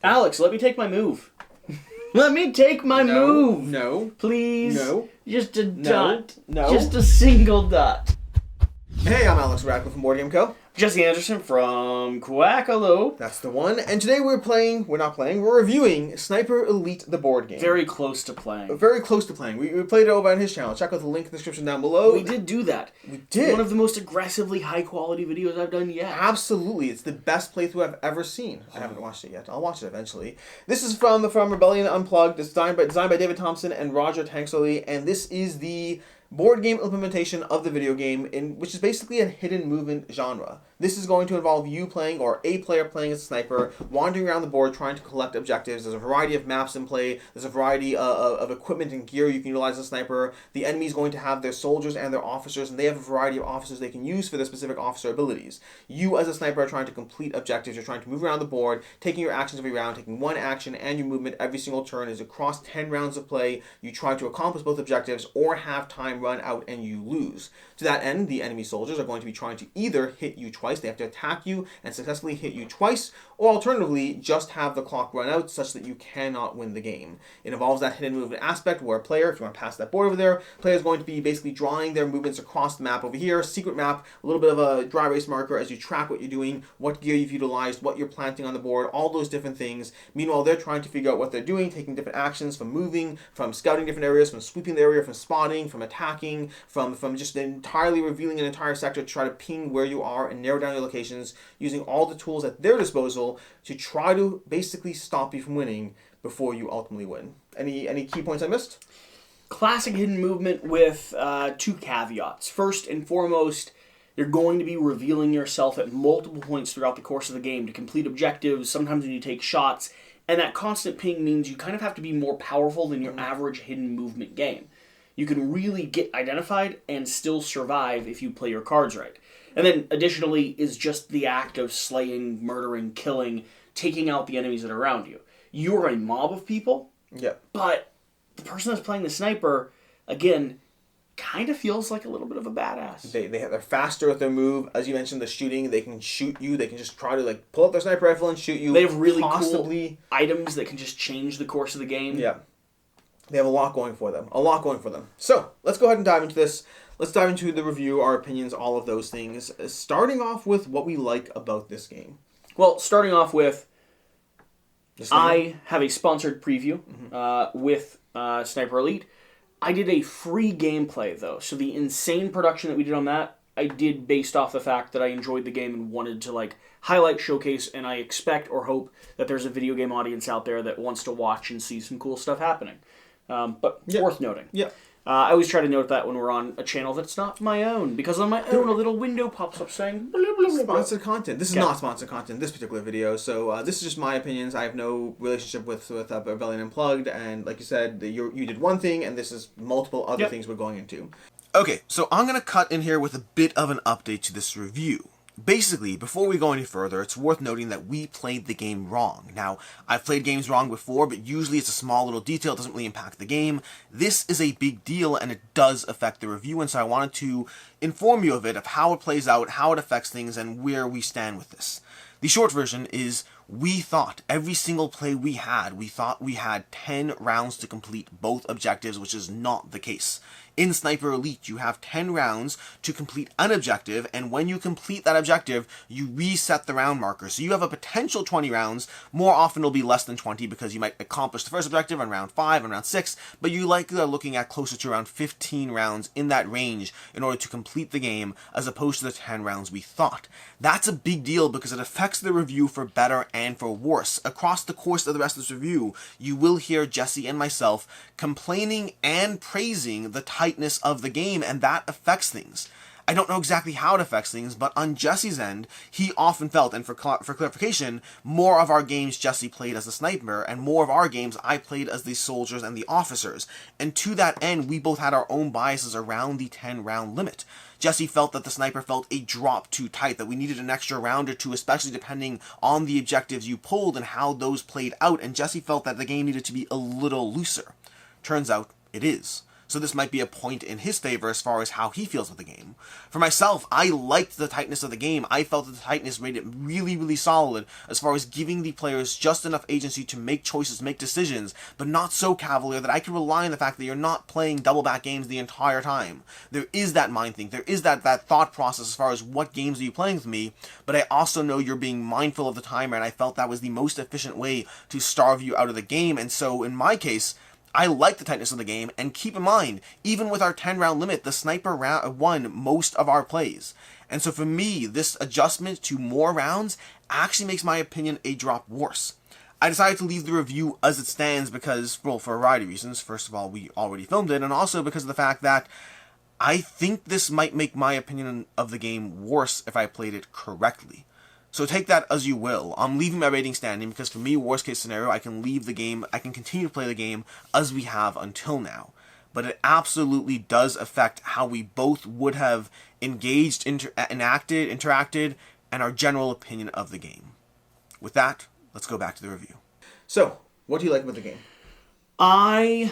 Alex, let me take my move. Let me take my move. No. Please. No. Just a dot. No. Just a single dot. Hey, I'm Alex Radcliffe from Board Game Co. Jesse Anderson from Quackalope. That's the one. And today we're reviewing Sniper Elite, the board game. Very close to playing. Very close to playing. We played it over on his channel. Check out the link in the description down below. We did do that. We did. One of the most aggressively high-quality videos I've done yet. Absolutely. It's the best playthrough I've ever seen. I haven't watched it yet. I'll watch it eventually. This is from Rebellion Unplugged. It's designed by David Thompson and Roger Tanksley, and this is the board game implementation of the video game, which is basically a hidden movement genre. This is going to involve you playing, or a player playing as a sniper, wandering around the board trying to collect objectives. There's a variety of maps in play. There's a variety of equipment and gear you can utilize as a sniper. The enemy is going to have their soldiers and their officers, and they have a variety of officers they can use for their specific officer abilities. You, as a sniper, are trying to complete objectives. You're trying to move around the board, taking your actions every round, taking one action and your movement every single turn. Is across 10 rounds of play. You try to accomplish both objectives or have time run out and you lose. To that end, the enemy soldiers are going to be trying to either hit you twice, they have to attack you and successfully hit you twice, or alternatively, just have the clock run out such that you cannot win the game. It involves that hidden movement aspect where a player, if you want to pass that board over there, player is going to be basically drawing their movements across the map over here, secret map, a little bit of a dry erase marker as you track what you're doing, what gear you've utilized, what you're planting on the board, all those different things. Meanwhile, they're trying to figure out what they're doing, taking different actions from moving, from scouting different areas, from sweeping the area, from spotting, from attacking, from just entirely revealing an entire sector to try to ping where you are and narrow down your locations, using all the tools at their disposal to try to basically stop you from winning before you ultimately win. Any key points I missed? Classic hidden movement with two caveats. First and foremost, you're going to be revealing yourself at multiple points throughout the course of the game to complete objectives, sometimes when you take shots, and that constant ping means you kind of have to be more powerful than your average hidden movement game. You can really get identified and still survive if you play your cards right. And then additionally is just the act of slaying, murdering, killing, taking out the enemies that are around you. You're a mob of people, but the person that's playing the sniper, again, kind of feels like a little bit of a badass. They're faster at their move. As you mentioned, the shooting, they can shoot you. They can just try to pull up their sniper rifle and shoot you. They have really cool items that can just change the course of the game. Yeah. They have a lot going for them. So, let's go ahead and dive into this. Let's dive into the review, our opinions, all of those things. Starting off with what we like about this game. Well, starting off with, I have a sponsored preview with Sniper Elite. I did a free gameplay, though. So the insane production that we did on that, I did based off the fact that I enjoyed the game and wanted to highlight, showcase, and I expect or hope that there's a video game audience out there that wants to watch and see some cool stuff happening. But worth noting. Yeah. I always try to note that when we're on a channel that's not my own, because on my own a little window pops up saying blah, blah, blah, blah. Sponsored content. This is not sponsored content, this particular video, so this is just my opinions. I have no relationship with Rebellion Unplugged, and like you said, you did one thing, and this is multiple other things we're going into. Okay, so I'm going to cut in here with a bit of an update to this review. Basically, before we go any further, it's worth noting that we played the game wrong. Now, I've played games wrong before, but usually it's a small little detail, it doesn't really impact the game. This is a big deal, and it does affect the review, and so I wanted to inform you of it, of how it plays out, how it affects things, and where we stand with this. The short version is, we thought every single play we had 10 rounds to complete both objectives, which is not the case. In Sniper Elite, you have 10 rounds to complete an objective, and when you complete that objective, you reset the round marker. So you have a potential 20 rounds. More often it'll be less than 20 because you might accomplish the first objective on round 5 and round 6, but you likely are looking at closer to around 15 rounds in that range in order to complete the game, as opposed to the 10 rounds we thought. That's a big deal because it affects the review for better and for worse. Across the course of the rest of this review, you will hear Jesse and myself complaining and praising the tightness of the game, and that affects things. I don't know exactly how it affects things, but on Jesse's end, he often felt, and for clarification, more of our games Jesse played as the sniper, and more of our games I played as the soldiers and the officers. And to that end, we both had our own biases around the 10-round limit. Jesse felt that the sniper felt a drop too tight, that we needed an extra round or two, especially depending on the objectives you pulled and how those played out, and Jesse felt that the game needed to be a little looser. Turns out, it is. so this might be a point in his favor as far as how he feels with the game. For myself, I liked the tightness of the game. I felt that the tightness made it really, really solid as far as giving the players just enough agency to make choices, make decisions, but not so cavalier that I can rely on the fact that you're not playing double back games the entire time. There is that mind thing. There is that thought process as far as what games are you playing with me, but I also know you're being mindful of the timer, and I felt that was the most efficient way to starve you out of the game. And so in my case, I like the tightness of the game, and keep in mind, even with our 10-round limit, the sniper won most of our plays. And so for me, this adjustment to more rounds actually makes my opinion a drop worse. I decided to leave the review as it stands because, well, for a variety of reasons. First of all, we already filmed it, and also because of the fact that I think this might make my opinion of the game worse if I played it correctly. So take that as you will. I'm leaving my rating standing because for me, worst case scenario, I can leave the game, I can continue to play the game as we have until now. But it absolutely does affect how we both would have engaged, interacted, and our general opinion of the game. With that, let's go back to the review. So, what do you like about the game?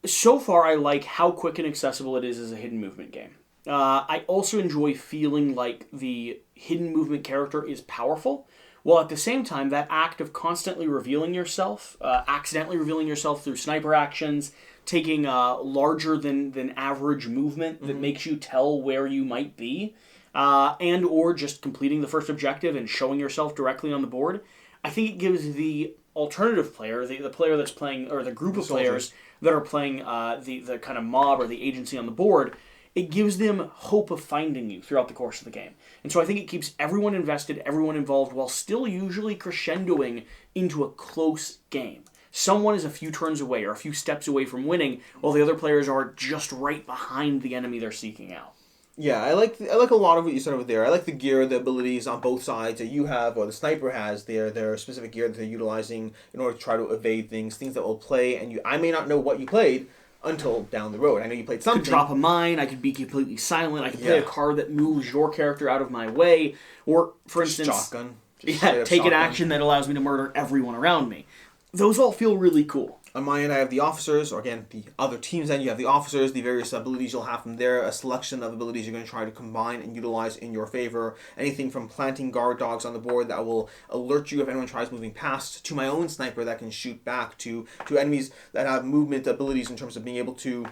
So far, I like how quick and accessible it is as a hidden movement game. I also enjoy feeling like the hidden movement character is powerful, while at the same time, that act of constantly revealing yourself, accidentally revealing yourself through sniper actions, taking larger than average movement that makes you tell where you might be, and or just completing the first objective and showing yourself directly on the board, I think it gives the alternative player, the player that's playing, or the group of players that are playing the kind of mob or the agency on the board, it gives them hope of finding you throughout the course of the game. And so I think it keeps everyone invested, everyone involved, while still usually crescendoing into a close game. Someone is a few turns away or a few steps away from winning, while the other players are just right behind the enemy they're seeking out. Yeah, I like a lot of what you said over there. I like the gear, the abilities on both sides that you have, or the sniper has, their specific gear that they're utilizing in order to try to evade things that will play, and I may not know what you played until down the road. I know you played something. I could drop a mine, I could be completely silent, I could play a card that moves your character out of my way, or, for instance, shotgun. Take an action that allows me to murder everyone around me. Those all feel really cool. On my end, I have the officers, or again, the other team's end, you have the officers, the various abilities you'll have from there, a selection of abilities you're going to try to combine and utilize in your favor. Anything from planting guard dogs on the board that will alert you if anyone tries moving past, to my own sniper that can shoot back, to enemies that have movement abilities in terms of being able to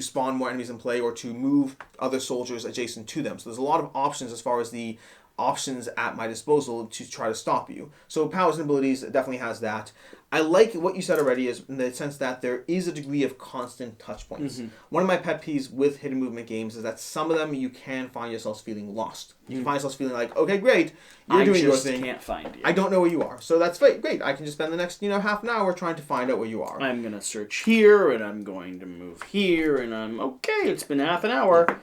spawn more enemies in play or to move other soldiers adjacent to them. So there's a lot of options as far as the options at my disposal to try to stop you. So powers and abilities definitely has that. I like what you said already is in the sense that there is a degree of constant touch points. Mm-hmm. One of my pet peeves with hidden movement games is that some of them you can find yourselves feeling lost. You can find yourselves feeling like, okay, great, you're doing your thing. I can't find you. I don't know where you are. So that's great. I can just spend the next half an hour trying to find out where you are. I'm going to search here, and I'm going to move here, and it's been half an hour.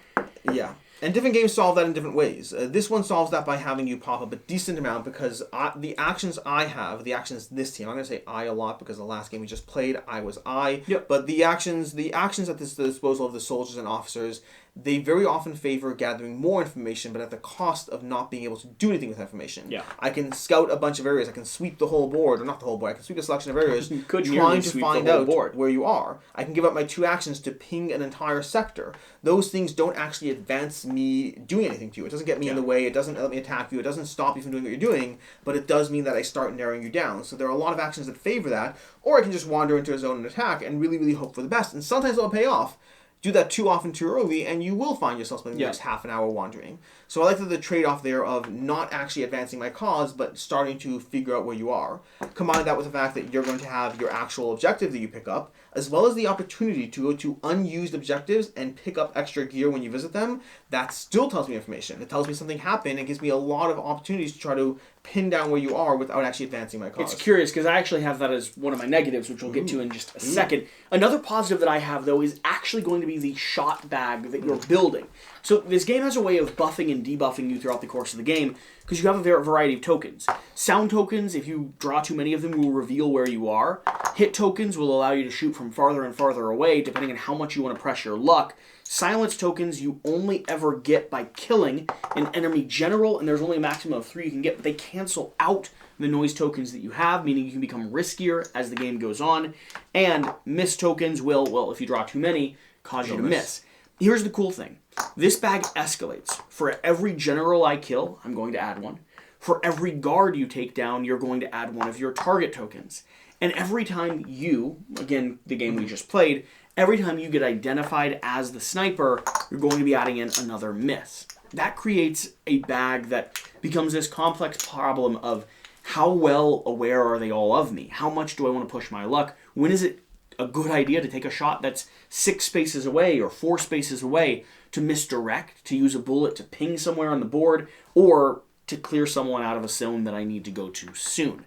Yeah. And different games solve that in different ways. This one solves that by having you pop up a decent amount because the actions I have, the actions this team, I'm going to say I a lot because the last game we just played, I was I. Yep. But the actions at the disposal of the soldiers and officers, they very often favor gathering more information, but at the cost of not being able to do anything with that information. Yeah. I can scout a bunch of areas. I can sweep the whole board, or not the whole board. I can sweep a selection of areas, trying to find out where you are. I can give up my 2 actions to ping an entire sector. Those things don't actually advance me doing anything to you. It doesn't get me in the way. It doesn't let me attack you. It doesn't stop you from doing what you're doing, but it does mean that I start narrowing you down. So there are a lot of actions that favor that, or I can just wander into a zone and attack and really, really hope for the best. And sometimes it'll pay off. Do that too often too early, and you will find yourself spending the next half an hour wandering. So I like the trade-off there of not actually advancing my cause, but starting to figure out where you are. Combine that with the fact that you're going to have your actual objective that you pick up, as well as the opportunity to go to unused objectives and pick up extra gear when you visit them. That still tells me information. It tells me something happened and gives me a lot of opportunities to try to pin down where you are without actually advancing my cause. It's curious because I actually have that as one of my negatives, which we'll get to in just a second. Another positive that I have, though, is actually going to be the shot bag that you're building. So this game has a way of buffing and debuffing you throughout the course of the game because you have a variety of tokens. Sound tokens, if you draw too many of them, will reveal where you are. Hit tokens will allow you to shoot from farther and farther away, depending on how much you want to press your luck. Silence tokens you only ever get by killing an enemy general, and there's only a maximum of 3 you can get, but they cancel out the noise tokens that you have, meaning you can become riskier as the game goes on. And miss tokens will, well, if you draw too many, cause you to miss. Here's the cool thing. This bag escalates. For every general I kill, I'm going to add one. For every guard you take down, you're going to add one of your target tokens. And every time you, again, the game we just played, every time you get identified as the sniper, you're going to be adding in another miss. That creates a bag that becomes this complex problem of how well aware are they all of me? How much do I want to push my luck? When is it a good idea to take a shot that's 6 spaces away or 4 spaces away to misdirect, to use a bullet to ping somewhere on the board, or to clear someone out of a zone that I need to go to soon?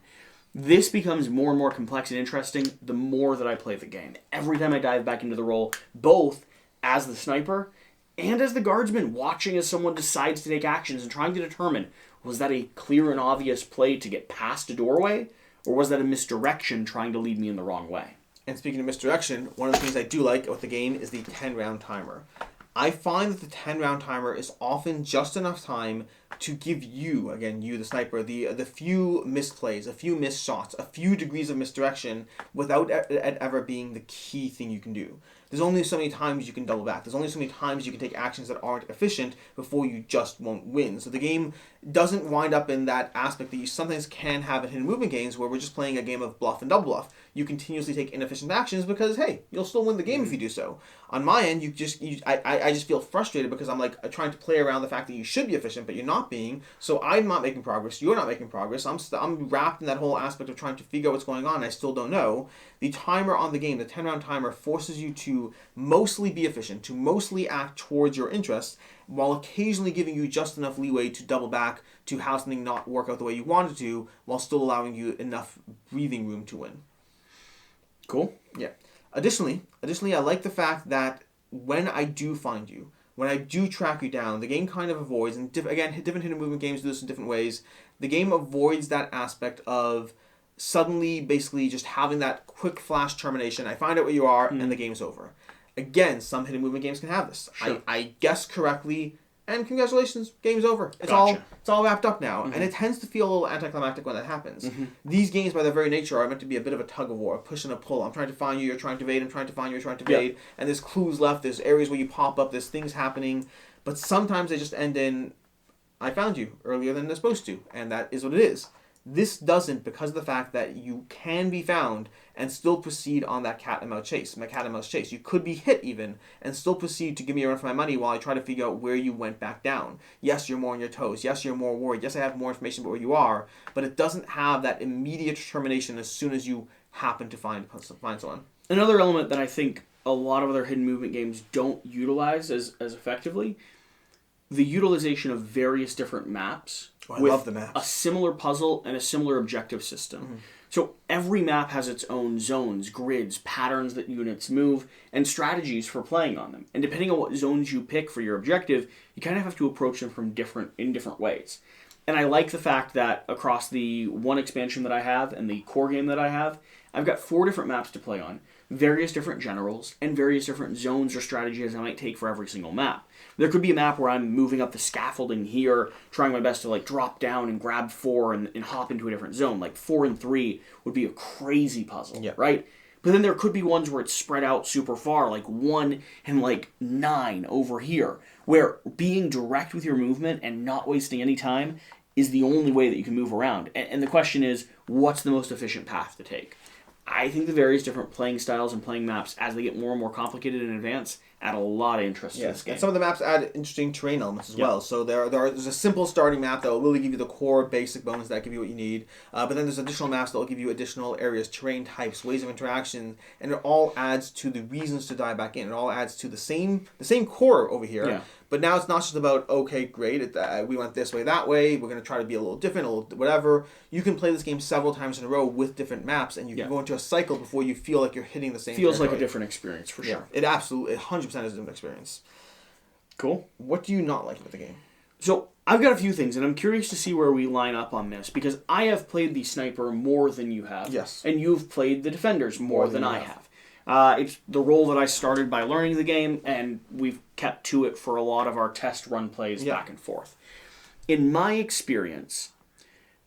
This becomes more and more complex and interesting the more that I play the game. Every time I dive back into the role, both as the sniper and as the guardsman, watching as someone decides to take actions and trying to determine, was that a clear and obvious play to get past a doorway, or was that a misdirection trying to lead me in the wrong way? And speaking of misdirection, one of the things I do like with the game is the 10-round timer. I find that the 10-round timer is often just enough time to give you, again, you the sniper, the few misplays, a few missed shots, a few degrees of misdirection without it ever being the key thing you can do. There's only so many times you can double back. There's only so many times you can take actions that aren't efficient before you just won't win. So the game doesn't wind up in that aspect that you sometimes can have in hidden movement games where we're just playing a game of bluff and double bluff. You continuously take inefficient actions because, hey, you'll still win the game if you do so. On my end, I just feel frustrated because I'm like trying to play around the fact that you should be efficient, but you're not being. So I'm not making progress. You're not making progress. I'm wrapped in that whole aspect of trying to figure out what's going on. And I still don't know. The timer on the game, the 10-round timer, forces you to mostly be efficient, to mostly act towards your interests, while occasionally giving you just enough leeway to double back to have something not work out the way you wanted to, while still allowing you enough breathing room to win. Cool. Yeah. Additionally, I like the fact that when I do find you, when I do track you down, the game kind of avoids, and again, different hidden movement games do this in different ways, the game avoids that aspect of suddenly basically just having that quick flash termination. I find out where you are, and the game's over. Again, some hidden movement games can have this. Sure. I guessed correctly, and congratulations, game's over. It's Gotcha. all wrapped up now, and it tends to feel a little anticlimactic when that happens. These games, by their very nature, are meant to be a bit of a tug of war, a push and a pull. I'm trying to find you, you're trying to evade, I'm trying to find you, you're trying to evade, and there's clues left, there's areas where you pop up, there's things happening, but sometimes they just end in, I found you earlier than they're supposed to, and that is what it is. This doesn't, because of the fact that you can be found and still proceed on that cat and mouse chase. You could be hit even and still proceed to give me a run for my money while I try to figure out where you went back down. Yes, you're more on your toes. Yes, you're more worried. Yes, I have more information about where you are, but it doesn't have that immediate determination as soon as you happen to find someone. Another element that I think a lot of other hidden movement games don't utilize as effectively, the utilization of various different maps. I love the maps. A similar puzzle and a similar objective system. So every map has its own zones, grids, patterns that units move, and strategies for playing on them. And depending on what zones you pick for your objective, you kind of have to approach them in different ways. And I like the fact that across the one expansion that I have and the core game that I have, I've got 4 different maps to play on, various different generals, and various different zones or strategies I might take for every single map. There could be a map where I'm moving up the scaffolding here, trying my best to drop down and grab 4 and hop into a different zone. 4 and 3 would be a crazy puzzle, right? But then there could be ones where it's spread out super far, 1 and 9 over here, where being direct with your movement and not wasting any time is the only way that you can move around. And the question is, what's the most efficient path to take? I think the various different playing styles and playing maps, as they get more and more complicated in advance, add a lot of interest to this game. And some of the maps add interesting terrain elements as well. So there's a simple starting map that will really give you the core basic bones that give you what you need. But then there's additional maps that will give you additional areas, terrain types, ways of interaction, and it all adds to the reasons to dive back in. It all adds to the same core over here. Yeah. But now it's not just about, okay, great, we went this way, that way, we're going to try to be a little different, a little whatever. You can play this game several times in a row with different maps, and you can go into a cycle before you feel like you're hitting the same Feels territory. Like a different experience, for sure. It absolutely, 100% is a different experience. Cool. What do you not like about the game? So, I've got a few things, and I'm curious to see where we line up on this, because I have played the Sniper more than you have. Yes. And you've played the Defenders more than I have. It's the role that I started by learning the game, and we've kept to it for a lot of our test run plays back and forth. In my experience,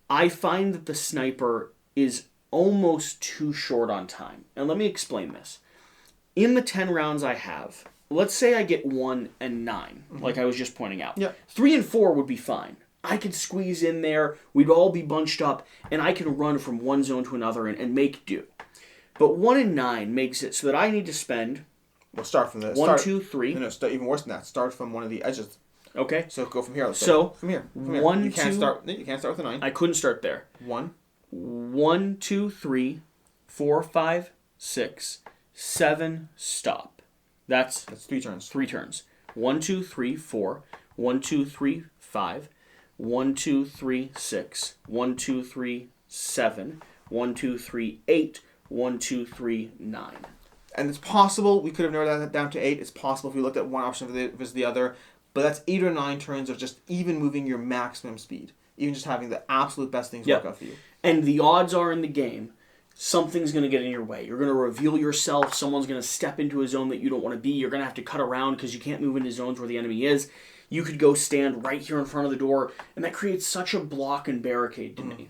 I find that the Sniper is almost too short on time. And let me explain this. In the 10 rounds I have, let's say I get 1 and 9, like I was just pointing out. Yeah. 3 and 4 would be fine. I could squeeze in there, we'd all be bunched up, and I can run from one zone to another and make do. But 1 and 9 makes it so that I need to spend... We'll start from the... 1, 2, 3. No, start even worse than that. Start from one of the edges. Okay. So go from here. So, from here. 1, you can't 2... start. You can't start with a 9. I couldn't start there. 1, 2, 3, 4, 5, 6, 7, stop. That's 3 turns. 3 turns. 1, 2, 3, 4. 1, 2, 3, 5. 1, 2, 3, 6. 1, 2, 3, 7. 1, 2, 3, 8. 1, 2, 3, 9. And it's possible we could have narrowed that down to 8. It's possible if we looked at one option versus the other. But that's 8 or 9 turns of just even moving your maximum speed. Even just having the absolute best things work out for you. And the odds are in the game, something's going to get in your way. You're going to reveal yourself. Someone's going to step into a zone that you don't want to be. You're going to have to cut around because you can't move into zones where the enemy is. You could go stand right here in front of the door, and that creates such a block and barricade to me.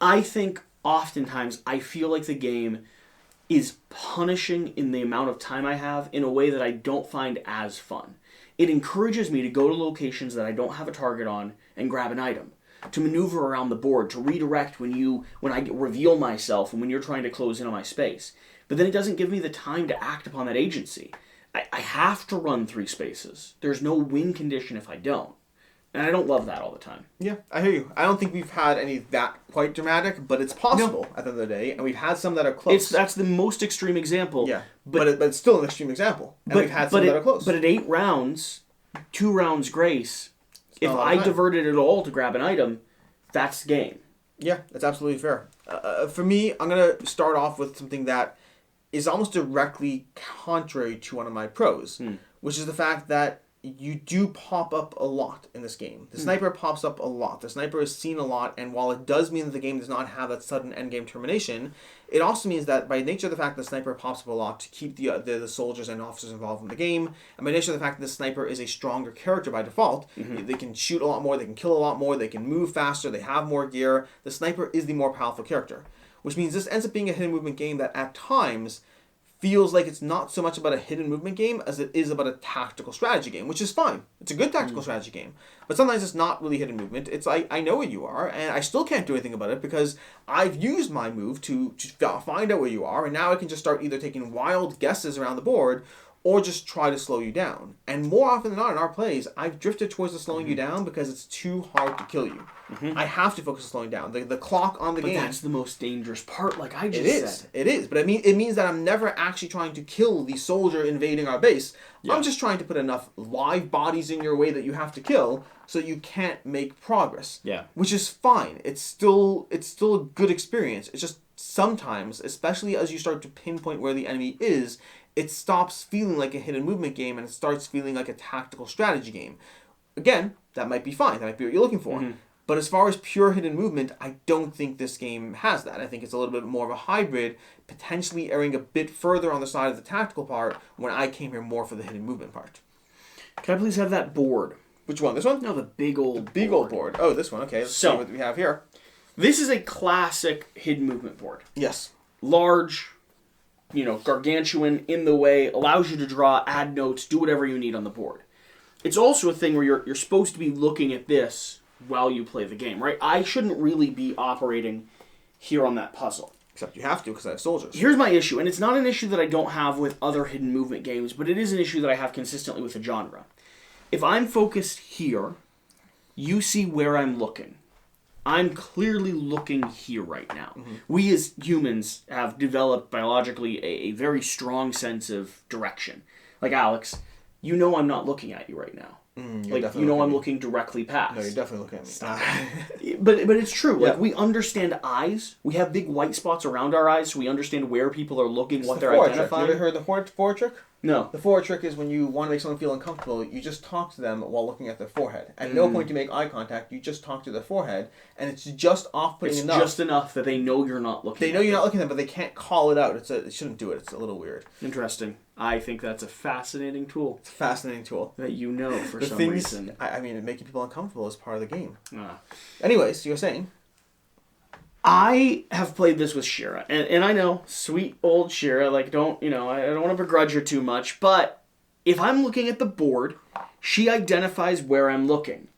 I think oftentimes I feel like the game is punishing in the amount of time I have in a way that I don't find as fun. It encourages me to go to locations that I don't have a target on and grab an item, to maneuver around the board, to redirect when I reveal myself and when you're trying to close in on my space. But then it doesn't give me the time to act upon that agency. I have to run 3 spaces. There's no win condition if I don't. And I don't love that all the time. Yeah, I hear you. I don't think we've had any that quite dramatic, but it's possible at the end of the day, and we've had some that are close. That's the most extreme example. Yeah, but it's still an extreme example, and we've had some that are close. But at 8 rounds, 2 rounds grace, if I diverted it all to grab an item, that's game. Yeah, that's absolutely fair. For me, I'm going to start off with something that is almost directly contrary to one of my pros, which is the fact that you do pop up a lot in this game. The sniper pops up a lot. The sniper is seen a lot, and while it does mean that the game does not have that sudden endgame termination, it also means that by nature of the fact that the sniper pops up a lot to keep the soldiers and officers involved in the game, and by nature of the fact that the sniper is a stronger character by default, they can shoot a lot more, they can kill a lot more, they can move faster, they have more gear. The sniper is the more powerful character, which means this ends up being a hidden movement game that at times feels like it's not so much about a hidden movement game as it is about a tactical strategy game, which is fine. It's a good tactical strategy game. But sometimes it's not really hidden movement. It's like, I know where you are, and I still can't do anything about it because I've used my move to find out where you are, and now I can just start either taking wild guesses around the board or just try to slow you down. And more often than not in our plays, I've drifted towards the slowing you down because it's too hard to kill you. I have to focus on slowing down. The clock on the game... But that's the most dangerous part, like I just said. It is. But it means that I'm never actually trying to kill the soldier invading our base. Yeah. I'm just trying to put enough live bodies in your way that you have to kill so you can't make progress. Yeah. Which is fine. It's still a good experience. It's just sometimes, especially as you start to pinpoint where the enemy is, it stops feeling like a hidden movement game and it starts feeling like a tactical strategy game. Again, that might be fine. That might be what you're looking for. But as far as pure hidden movement, I don't think this game has that. I think it's a little bit more of a hybrid, potentially erring a bit further on the side of the tactical part when I came here more for the hidden movement part. Can I please have that board? Which one? This one? No, the big old board. Oh, this one. Okay, let's see what we have here. This is a classic hidden movement board. Yes. Large, gargantuan, in the way, allows you to draw, add notes, do whatever you need on the board. It's also a thing where you're supposed to be looking at this while you play the game, right? I shouldn't really be operating here on that puzzle. Except you have to because I have soldiers. Here's my issue, and it's not an issue that I don't have with other hidden movement games, but it is an issue that I have consistently with the genre. If I'm focused here, you see where I'm looking. I'm clearly looking here right now. We as humans have developed biologically a very strong sense of direction. Like Alex, I'm not looking at you right now. I'm looking directly past. No, you're definitely looking at me. But it's true. Yeah. Like, we understand eyes. We have big white spots around our eyes, so we understand where people are looking, what they're identifying. Have you ever heard the forward trick? No. The forward trick is when you want to make someone feel uncomfortable, you just talk to them while looking at their forehead. At no point do you make eye contact, you just talk to their forehead, and it's just off-putting enough. It's just enough that they know you're not looking at them. They know you're not looking at them, but they can't call it out. They shouldn't do it. It's a little weird. Interesting. I think that's a fascinating tool. It's a fascinating tool. That for some reason. Making people uncomfortable is part of the game. Anyways, you were saying? I have played this with Shira, and I know, sweet old Shira, I don't want to begrudge her too much, but if I'm looking at the board, she identifies where I'm looking.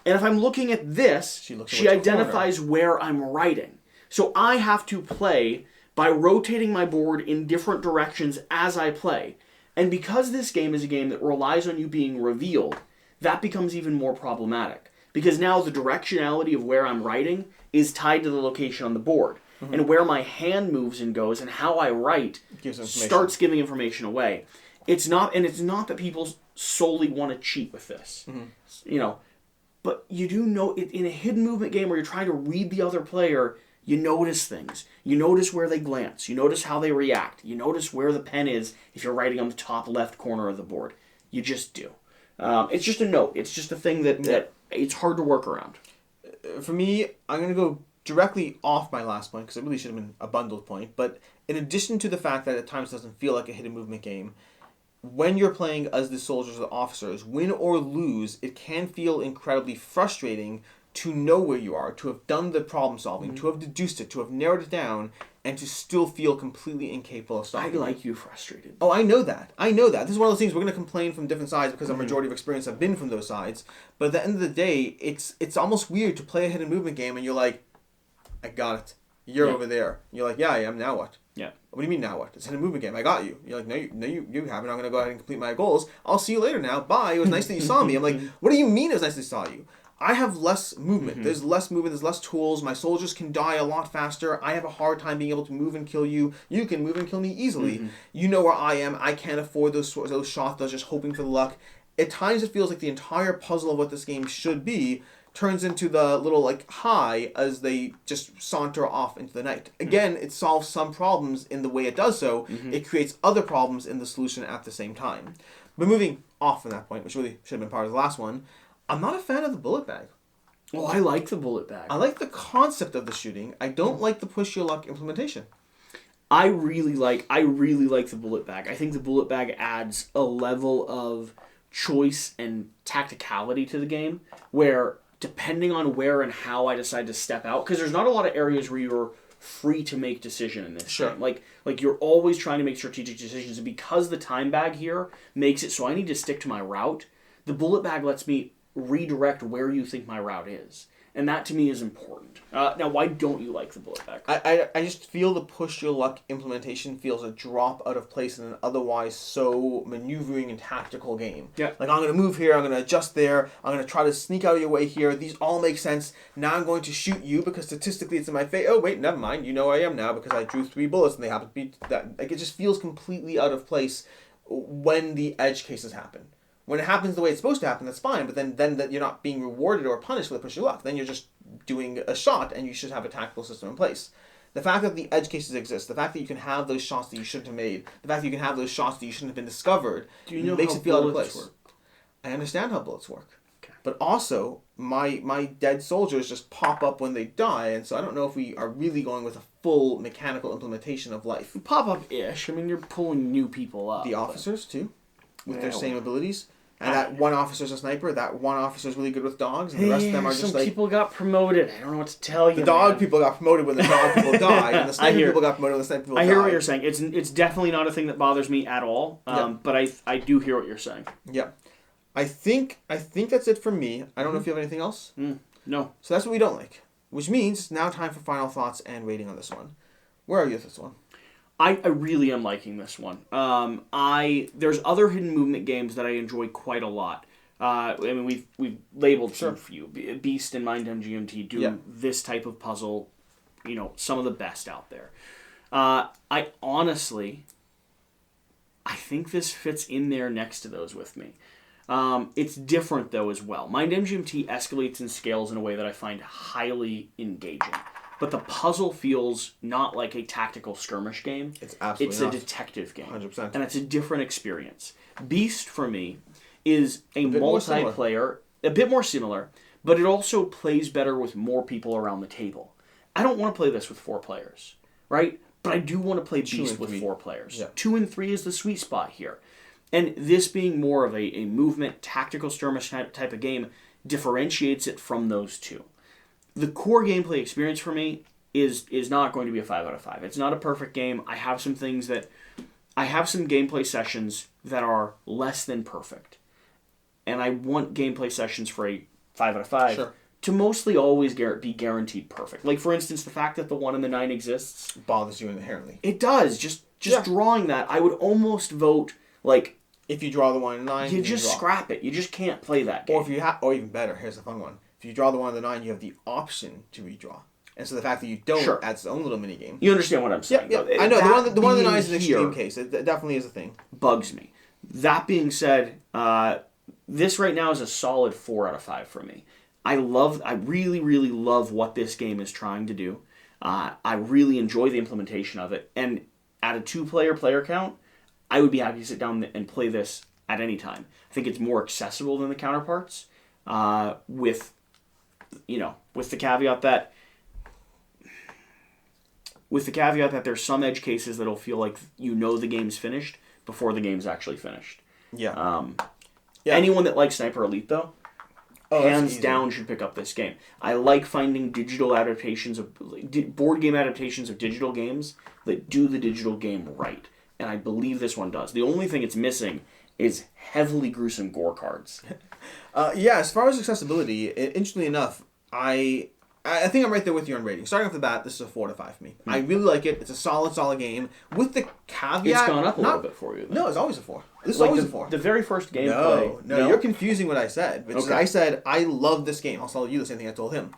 And if I'm looking at this, she identifies where I'm writing. So I have to play by rotating my board in different directions as I play. And because this game is a game that relies on you being revealed, that becomes even more problematic. Because now the directionality of where I'm writing is tied to the location on the board. Mm-hmm. And where my hand moves and goes and how I write starts giving information away. It's not that people solely want to cheat with this. Mm-hmm. But you do know, in a hidden movement game where you're trying to read the other player, you notice things. You notice where they glance. You notice how they react. You notice where the pen is if you're writing on the top left corner of the board. You just do. It's just a note. It's just a thing that it's hard to work around. For me, I'm going to go directly off my last point, because it really should have been a bundled point. But in addition to the fact that at times it doesn't feel like a hidden movement game, when you're playing as the soldiers or the officers, win or lose, it can feel incredibly frustrating to know where you are, to have done the problem solving, to have deduced it, to have narrowed it down, and to still feel completely incapable of solving it. I like you frustrated. Oh, I know that. This is one of those things we're going to complain from different sides because a majority of experience have been from those sides. But at the end of the day, it's almost weird to play a hidden movement game and you're like, I got it. You're over there. You're like, yeah, I am. Now what? Yeah. What do you mean now what? It's a hidden movement game. I got you. You're like, no, you haven't. I'm going to go ahead and complete my goals. I'll see you later now. Bye. It was nice that you saw me. I'm like, what do you mean it was nice that I saw you? I have less movement. Mm-hmm. There's less movement. There's less tools. My soldiers can die a lot faster. I have a hard time being able to move and kill you. You can move and kill me easily. Mm-hmm. You know where I am. I can't afford those shots. I was just hoping for the luck. At times it feels like the entire puzzle of what this game should be turns into the little high as they just saunter off into the night. Again, it solves some problems in the way it does so. Mm-hmm. It creates other problems in the solution at the same time. But moving off from that point, which really should have been part of the last one, I'm not a fan of the bullet bag. Oh, I like the bullet bag. I like the concept of the shooting. I don't like the push your luck implementation. I really like the bullet bag. I think the bullet bag adds a level of choice and tacticality to the game where, depending on where and how I decide to step out, because there's not a lot of areas where you're free to make decision in this game. Like you're always trying to make strategic decisions, and because the time bag here makes it so I need to stick to my route, the bullet bag lets me redirect where you think my route is. And that to me is important. Now, why don't you like the bullet bag? I just feel the push your luck implementation feels a drop out of place in an otherwise so maneuvering and tactical game. Yeah. Like, I'm going to move here, I'm going to adjust there, I'm going to try to sneak out of your way here. These all make sense. Now I'm going to shoot you because statistically it's in my face. Oh, wait, never mind. You know where I am now because I drew 3 bullets and they happen to be that. Like, it just feels completely out of place when the edge cases happen. When it happens the way it's supposed to happen, that's fine, but then that you're not being rewarded or punished for the push your luck. Then you're just doing a shot, and you should have a tactical system in place. The fact that the edge cases exist, the fact that you can have those shots that you shouldn't have made, the fact that you can have those shots that you shouldn't have been discovered, makes it feel out of place. Work? I understand how bullets work. Okay. But also, my dead soldiers just pop up when they die, and so I don't know if we are really going with a full mechanical implementation of life. Pop up-ish. I mean, you're pulling new people up. The officers, too, with their same abilities. And that one officer's a sniper, that one officer's really good with dogs, and the rest of them are just some people got promoted. I don't know what to tell you. The dog people got promoted when the dog people died, and the sniper people got promoted when the sniper people died. I hear what you're saying. It's definitely not a thing that bothers me at all, but I do hear what you're saying. Yeah. I think that's it for me. I don't know if you have anything else? No. So that's what we don't like. Which means it's now time for final thoughts and rating on this one. Where are you with this one? I really am liking this one. There's other hidden movement games that I enjoy quite a lot. I mean, we've labeled some for you. Beast and Mind MGMT do this type of puzzle, some of the best out there. I think this fits in there next to those with me. It's different though as well. Mind MGMT escalates and scales in a way that I find highly engaging. But the puzzle feels not like a tactical skirmish game. It's absolutely a detective game. 100%. And it's a different experience. Beast, for me, is a multiplayer, a bit more similar, but it also plays better with more people around the table. I don't want to play this with 4 players, right? But I do want to play Beast with 4 players. Yeah. 2 and 3 is the sweet spot here. And this being more of a movement, tactical skirmish type of game differentiates it from those 2. The core gameplay experience for me is not going to be a 5 out of 5. It's not a perfect game. I have some things that I have some gameplay sessions that are less than perfect. And I want gameplay sessions for a 5 out of 5 Sure. to mostly always be guaranteed perfect. Like, for instance, the fact that the 1 and the 9 exists. Bothers you inherently. It does. Just Yeah. drawing that, I would almost vote, like, If you draw the 1 and 9, you just draw. scrap it. You just can't play that game. Or if you or even better, here's the fun one. If you draw the 1 and the 9, you have the option to redraw. And so the fact that you don't Sure. adds its own little mini game. You understand what I'm saying? Yeah, I know. The one of the 9 is an extreme case. It definitely is a thing. Bugs me. That being said, this right now is a solid 4 out of 5 for me. I really, really love what this game is trying to do. I really enjoy the implementation of it. And at a 2-player count, I would be happy to sit down and play this at any time. I think it's more accessible than the counterparts, with the caveat that there's some edge cases that'll feel like the game's finished before the game's actually finished. Yeah. Anyone that likes Sniper Elite, though, that's hands easy. down should pick up this game. I like finding digital adaptations of board game adaptations of digital games that do the digital game right, and I believe this one does. The only thing it's missing is heavily gruesome gore cards. As far as accessibility, interestingly enough, I think I'm right there with you on rating. Starting off the bat, this is a 4 to 5 for me. I really like it. It's a solid game. With the caveat, It's gone up a little bit for you, though. No, it's always a 4. This is always a 4. The very first gameplay. No, you're confusing what I said. Which is Okay. I said I love this game. I'll tell you the same thing I told him.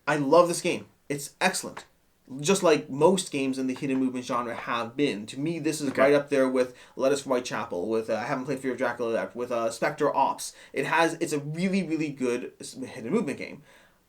I love this game. It's excellent. Just like most games in the hidden movement genre have been. To me, this is right up there with Letters from Whitechapel, with I haven't played Fear of Dracula yet, with Spectre Ops. It's a really, really good hidden movement game.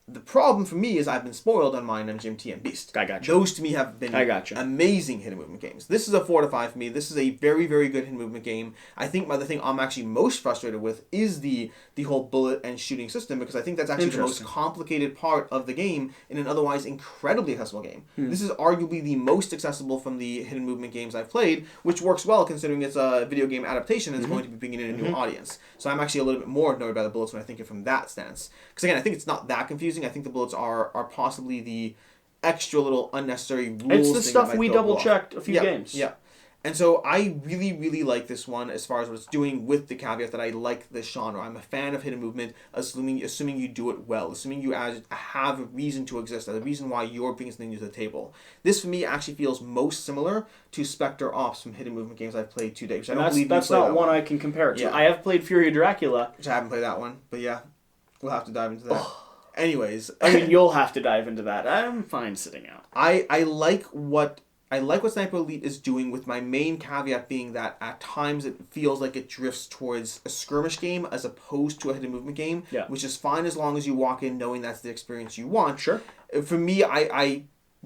The problem for me is I've been spoiled on mine on GMT and Beast. I gotcha. Those to me have been amazing hidden movement games. This is a 4 to 5 for me. This is a very, very good hidden movement game. I think the thing I'm actually most frustrated with is the whole bullet and shooting system, because I think that's actually the most complicated part of the game in an otherwise incredibly accessible game. This is arguably the most accessible from the hidden movement games I've played, which works well considering it's a video game adaptation and it's going to be bringing in a new audience. So I'm actually a little bit more annoyed by the bullets when I think it from that stance. Because again, I think it's not that confusing. I think the bullets are possibly the extra little unnecessary rules. It's the stuff we double checked a few games. Yeah. And so I really, really like this one as far as what it's doing, with the caveat that I like this genre. I'm a fan of hidden movement, assuming you do it well, assuming you have a reason to exist, a reason why you're bringing something to the table. This, for me, actually feels most similar to Spectre Ops from hidden movement games I've played to date. Which I don't believe that's not one I can compare it to. Yeah. I have played Fury of Dracula. Which I haven't played that one, but yeah, we'll have to dive into that. Anyways, I mean, you'll have to dive into that. I'm fine sitting out. I like what Sniper Elite is doing, with my main caveat being that at times it feels like it drifts towards a skirmish game as opposed to a hidden movement game, which is fine as long as you walk in knowing that's the experience you want. Sure. For me, I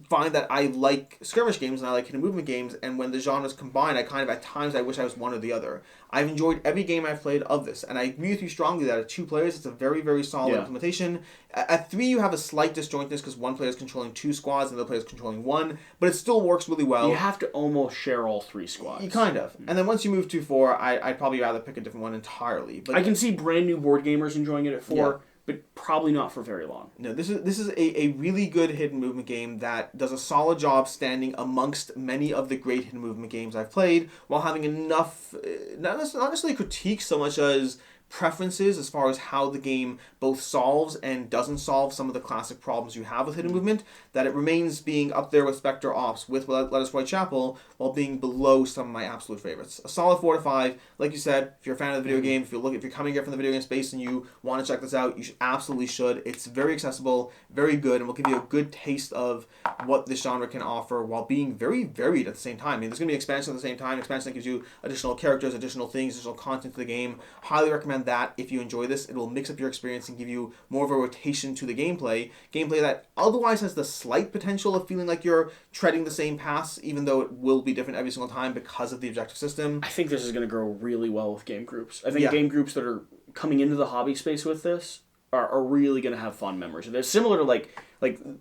find that I like skirmish games and I like hidden movement games, and when the genres combine, at times I wish I was one or the other. I've enjoyed every game I've played of this, and I agree with you strongly that at 2 players it's a very, very solid implementation. At 3 you have a slight disjointness because one player is controlling 2 squads and the other player is controlling 1, but it still works really well. You have to almost share all 3 squads. You kind of. And then once you move to 4, I'd probably rather pick a different one entirely. But I can see brand new board gamers enjoying it at 4. But probably not for very long. No, this is a really good hidden movement game that does a solid job standing amongst many of the great hidden movement games I've played, while having enough, not necessarily critiques so much as preferences as far as how the game both solves and doesn't solve some of the classic problems you have with hidden movement, that it remains being up there with Spectre Ops, with Letters from Whitechapel, while being below some of my absolute favorites. A solid 4 to 5. Like you said, if you're a fan of the video game, if you're coming here from the video game space and you want to check this out, you absolutely should. It's very accessible, very good, and will give you a good taste of what this genre can offer while being very varied at the same time. I mean, there's going to be expansion at the same time. Expansion that gives you additional characters, additional things, additional content to the game. Highly recommend that if you enjoy this. It will mix up your experience and give you more of a rotation to the gameplay that otherwise has the slight potential of feeling like you're treading the same paths, even though it will be different every single time because of the objective system. I think this is going to grow really well with game groups. I think game groups that are coming into the hobby space with this are really going to have fun memories. They're similar to like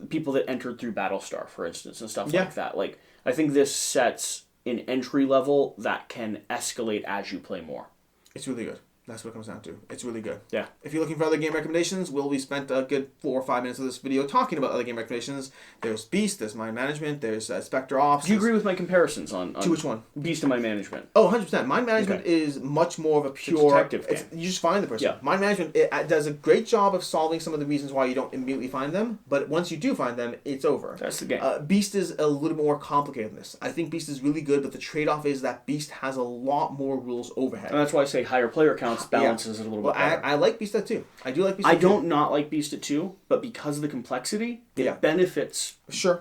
people that entered through Battlestar, for instance, and stuff like that. Like, I think this sets an entry level that can escalate as you play more. It's really good. That's what it comes down to. It's really good. Yeah. If you're looking for other game recommendations, we spent a good 4 or 5 minutes of this video talking about other game recommendations. There's Beast, there's Mind Management, there's Spectre Ops. Do you agree with my comparisons on to which one? Beast and Mind Management? Oh, 100%. Mind Management is much more of a pure... detective game. You just find the person. Yeah. Mind Management does a great job of solving some of the reasons why you don't immediately find them, but once you do find them, it's over. That's the game. Beast is a little more complicated than this. I think Beast is really good, but the trade-off is that Beast has a lot more rules overhead. And that's why I say higher player counts balances it a little bit better. I like Beast at 2. I do like Beast I at 2. don't not like Beast at 2, but because of the complexity, it benefits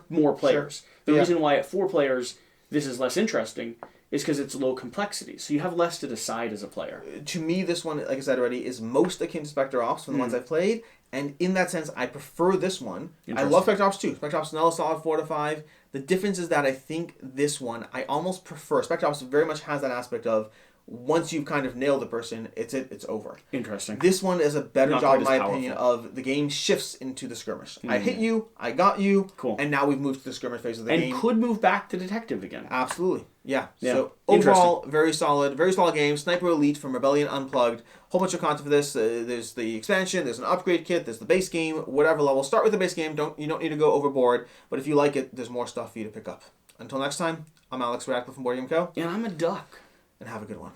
more players. The reason why at 4 players this is less interesting is because it's low complexity. So you have less to decide as a player. To me, this one, like I said already, is most akin to Spectre Ops from the ones I've played. And in that sense, I prefer this one. I love Spectre Ops 2. Spectre Ops is another solid 4 to 5. The difference is that I think this one, I almost prefer. Spectre Ops very much has that aspect of once you've kind of nailed the person, it's over. Interesting. This one is a better Not job, quite in my as opinion, powerful. of the game shifts into the skirmish. I hit you, I got you, Cool. and now we've moved to the skirmish phase of the game. And could move back to detective again. Absolutely. Yeah. Yeah. So overall, very solid game. Sniper Elite from Rebellion Unplugged. Whole bunch of content for this. There's the expansion, there's an upgrade kit, there's the base game, whatever level. Start with the base game. You don't need to go overboard. But if you like it, there's more stuff for you to pick up. Until next time, I'm Alex Radcliffe from Board Game Co. And I'm a duck. And have a good one.